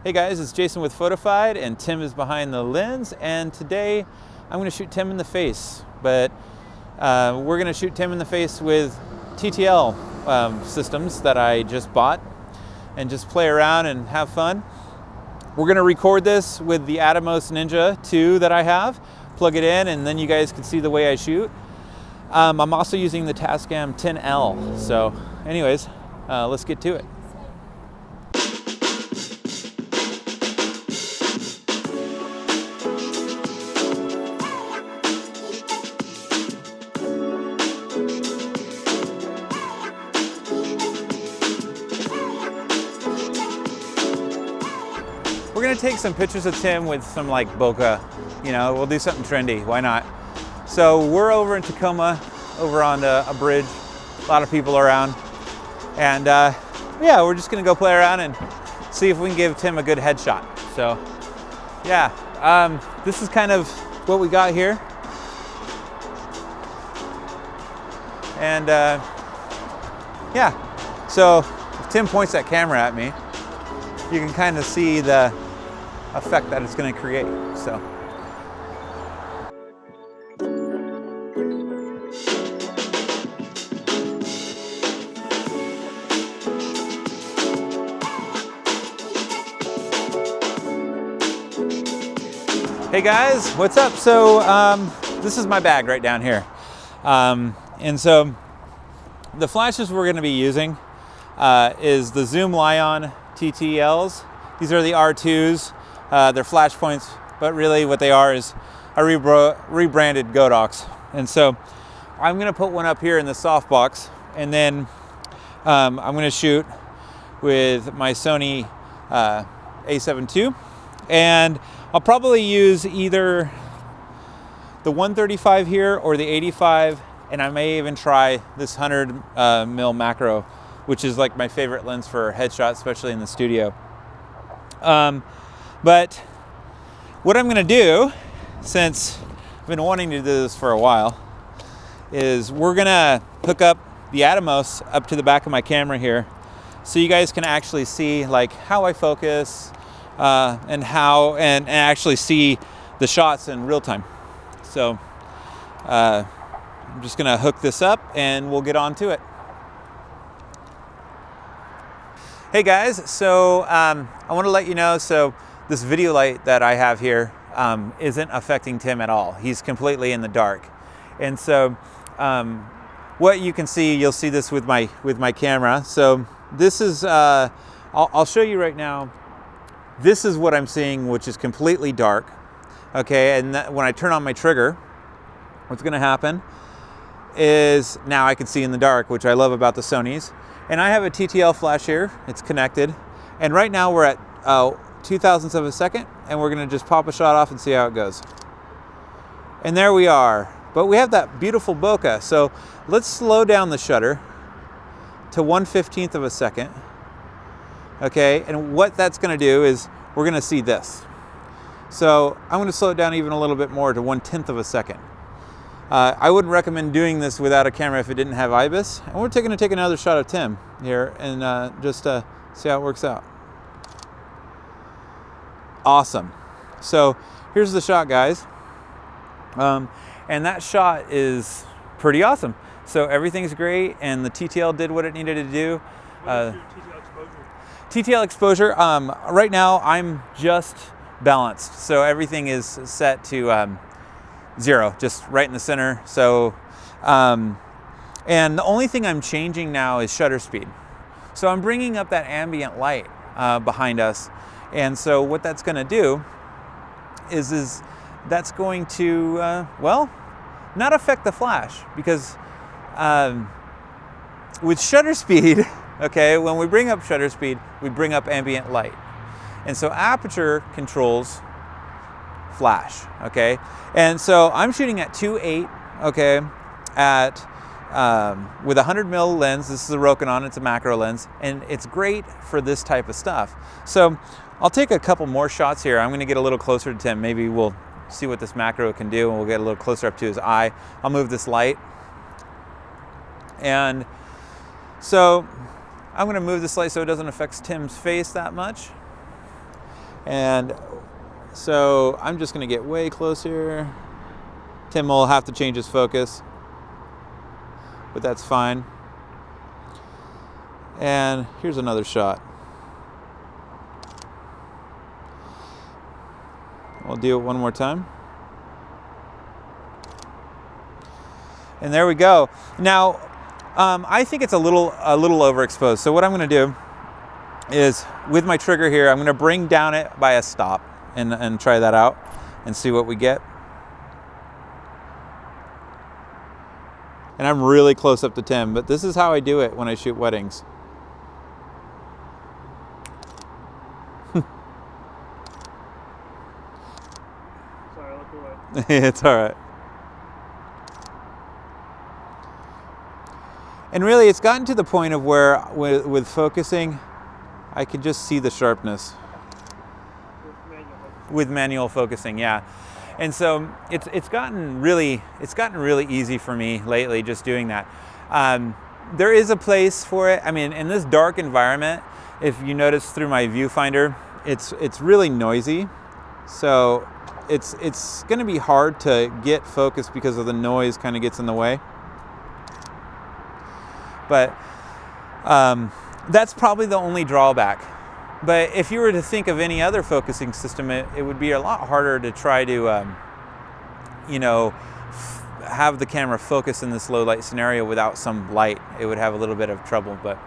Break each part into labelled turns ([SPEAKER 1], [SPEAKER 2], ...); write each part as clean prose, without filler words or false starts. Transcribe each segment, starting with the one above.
[SPEAKER 1] Hey guys, it's Jason with Photified, and Tim is behind the lens, and today I'm going to shoot Tim in the face, but we're going to shoot Tim in the face with TTL systems that I just bought and just play around and have fun. We're going to record this with the Atomos Ninja 2 that I have, plug it in, and then you guys can see the way I shoot. I'm also using the Tascam 10L, so anyways, let's get to it. We're gonna take some pictures of Tim with some like bokeh, you know, we'll do something trendy, why not? So we're over in Tacoma, over on a bridge, a lot of people around. And yeah, we're just gonna go play around and see if we can give Tim a good headshot. So yeah, this is kind of what we got here. And yeah, so if Tim points that camera at me, you can kind of see the effect that it's going to create. So hey guys, what's up? So this is my bag right down here, and so the flashes we're going to be using is the Zoom Lion TTLs. These are the R2s. They're flash points, but really what they are is a rebranded Godox. And so I'm going to put one up here in the softbox, and then I'm going to shoot with my Sony a7 II, and I'll probably use either the 135 here or the 85, and I may even try this 100 mil macro, which is like my favorite lens for headshots, especially in the studio. But what I'm gonna do, since I've been wanting to do this for a while, is we're gonna hook up the Atomos up to the back of my camera here, so you guys can actually see like how I focus and actually see the shots in real time. So I'm just gonna hook this up and we'll get on to it. Hey guys, so I want to let you know, so this video light that I have here isn't affecting Tim at all. He's completely in the dark. And so what you can see, you'll see this with my camera. So this is, I'll show you right now. This is what I'm seeing, which is completely dark. Okay, and when I turn on my trigger, what's gonna happen is now I can see in the dark, which I love about the Sonys. And I have a TTL flash here, it's connected. And right now we're at 0.02 of a second, and we're gonna just pop a shot off and see how it goes. And there we are. But we have that beautiful bokeh. So let's slow down the shutter to 1/15 of a second. Okay, and what that's gonna do is we're gonna see this. So I'm gonna slow it down even a little bit more to 1/10 of a second. I wouldn't recommend doing this without a camera if it didn't have IBIS. And we're going to take another shot of Tim here and just see how it works out. Awesome. So here's the shot, guys. And that shot is pretty awesome. So everything's great, and the TTL did what it needed to do.
[SPEAKER 2] What is your TTL exposure?
[SPEAKER 1] TTL exposure, right now I'm just balanced. So everything is set to 0, just right in the center. So, and the only thing I'm changing now is shutter speed. So I'm bringing up that ambient light behind us. And so what that's gonna do is that's going to, well, not affect the flash, because with shutter speed, okay, when we bring up shutter speed, we bring up ambient light. And so aperture controls flash, okay? And so I'm shooting at 2.8, okay, with a 100 mil lens. This is a Rokinon, it's a macro lens, and it's great for this type of stuff. So I'll take a couple more shots here. I'm gonna get a little closer to Tim. Maybe we'll see what this macro can do, and we'll get a little closer up to his eye. I'll move this light. And so I'm gonna move this light so it doesn't affect Tim's face that much. And so I'm just gonna get way close here. Tim will have to change his focus, but that's fine. And here's another shot. We'll do it one more time. And there we go. Now, I think it's a little overexposed. So what I'm gonna do is, with my trigger here, I'm gonna bring down it by a stop and try that out and see what we get. And I'm really close up to Tim, but this is how I do it when I shoot weddings.
[SPEAKER 2] Sorry, I looked away.
[SPEAKER 1] It's all right. And really, it's gotten to the point of where, with focusing, I can just see the sharpness. With manual focusing, yeah. And so it's gotten really easy for me lately, just doing that. There is a place for it. I mean, in this dark environment, if you notice through my viewfinder, it's really noisy. So it's going to be hard to get focus because of the noise kind of gets in the way. But that's probably the only drawback. But if you were to think of any other focusing system, it would be a lot harder to try to, you know, have the camera focus in this low light scenario without some light. It would have a little bit of trouble. But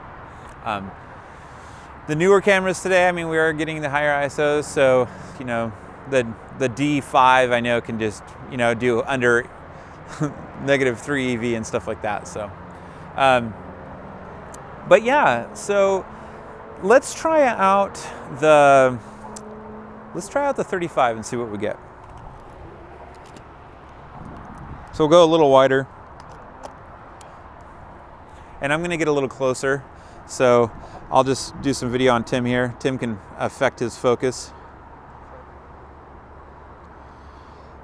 [SPEAKER 1] the newer cameras today, I mean, we are getting the higher ISOs, so you know, the D5 I know can just, you know, do under -3 EV and stuff like that. So, but yeah, so. Let's try out the 35 and see what we get. So we'll go a little wider. And I'm gonna get a little closer. So I'll just do some video on Tim here. Tim can affect his focus.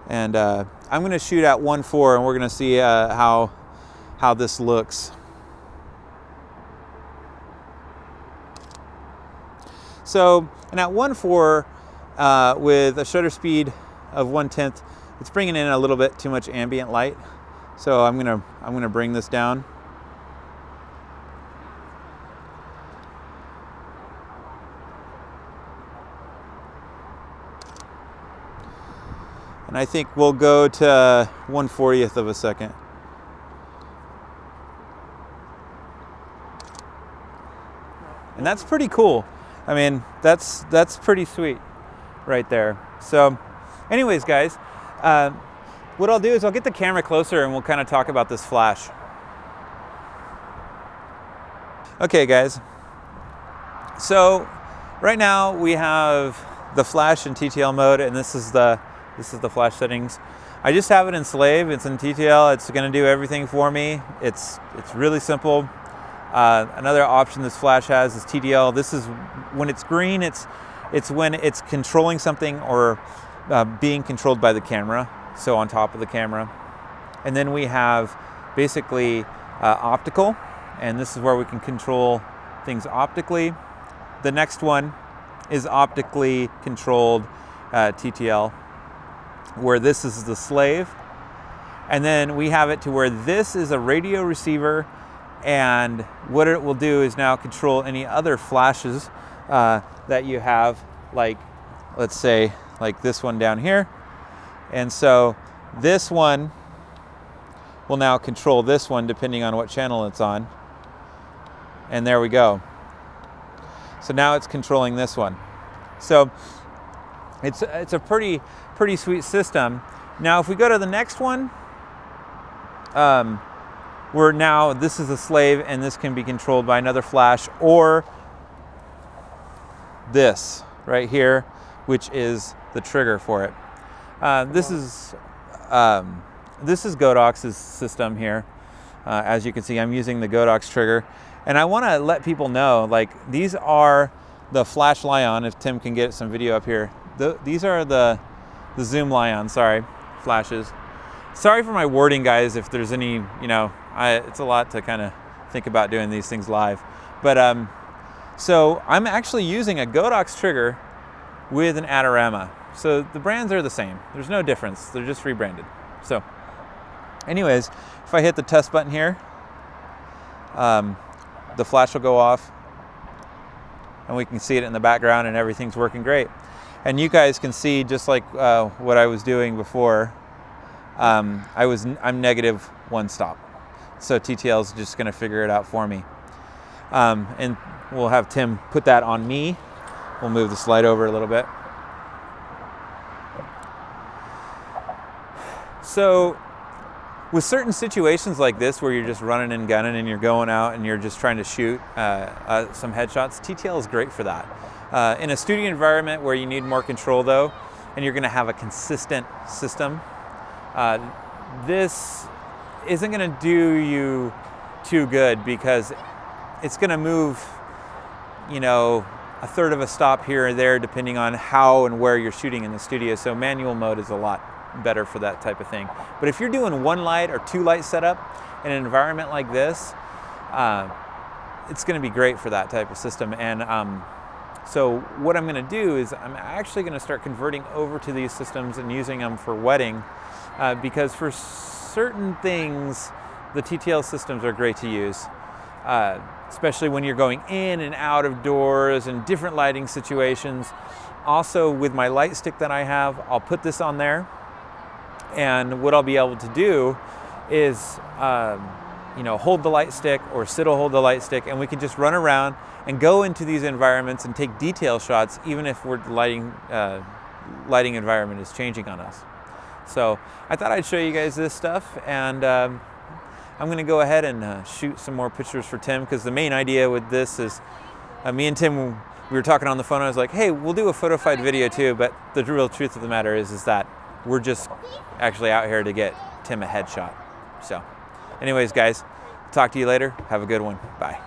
[SPEAKER 1] And I'm gonna shoot at 1.4 and we're gonna see how this looks. So, and at 1.4 with a shutter speed of 1/10, it's bringing in a little bit too much ambient light. So I'm gonna bring this down. And I think we'll go to 1/40th of a second. And that's pretty cool. I mean, that's pretty sweet right there. So anyways, guys, what I'll do is I'll get the camera closer and we'll kind of talk about this flash. Okay, guys. So right now we have the flash in TTL mode, and this is the flash settings. I just have it in slave. It's in TTL. It's going to do everything for me. It's really simple. Another option this flash has is TTL. This is when it's green, it's when it's controlling something or being controlled by the camera, so on top of the camera. And then we have basically optical, and this is where we can control things optically. The next one is optically controlled TTL, where this is the slave. And then we have it to where this is a radio receiver, and what it will do is now control any other flashes that you have, like, let's say, like this one down here. And so this one will now control this one depending on what channel it's on. And there we go. So now it's controlling this one. So it's a pretty sweet system. Now if we go to the next one, where now this is a slave and this can be controlled by another flash, or this right here, which is the trigger for it. This is Godox's system here. As you can see, I'm using the Godox trigger, and I want to let people know, like, these are the flash Lion. If Tim can get some video up here, these are the zoom Lion, sorry, flashes. Sorry for my wording, guys, if there's any, you know, it's a lot to kind of think about doing these things live. But so I'm actually using a Godox trigger with an Adorama. So the brands are the same. There's no difference. They're just rebranded. So anyways, if I hit the test button here, the flash will go off and we can see it in the background and everything's working great. And you guys can see, just like what I was doing before, I'm negative 1 stop. So TTL is just gonna figure it out for me. And we'll have Tim put that on me. We'll move the slide over a little bit. So with certain situations like this where you're just running and gunning and you're going out and you're just trying to shoot some headshots, TTL is great for that. In a studio environment where you need more control though, and you're gonna have a consistent system, this isn't gonna do you too good because it's gonna move, you know, a third of a stop here or there depending on how and where you're shooting in the studio. So manual mode is a lot better for that type of thing. But if you're doing 1 light or 2 light setup in an environment like this, it's gonna be great for that type of system. And so what I'm gonna do is I'm actually gonna start converting over to these systems and using them for wedding, because for certain things, the TTL systems are great to use. Especially when you're going in and out of doors and different lighting situations. Also with my light stick that I have, I'll put this on there, and what I'll be able to do is you know, hold the light stick, or Sid will hold the light stick, and we can just run around and go into these environments and take detail shots even if we're lighting environment is changing on us. So I thought I'd show you guys this stuff, and I'm gonna go ahead and shoot some more pictures for Tim, because the main idea with this is, me and Tim, we were talking on the phone. I was like, hey, we'll do a photo-fied video too, but the real truth of the matter is that we're just actually out here to get Tim a headshot. So anyways, guys, talk to you later. Have a good one. Bye.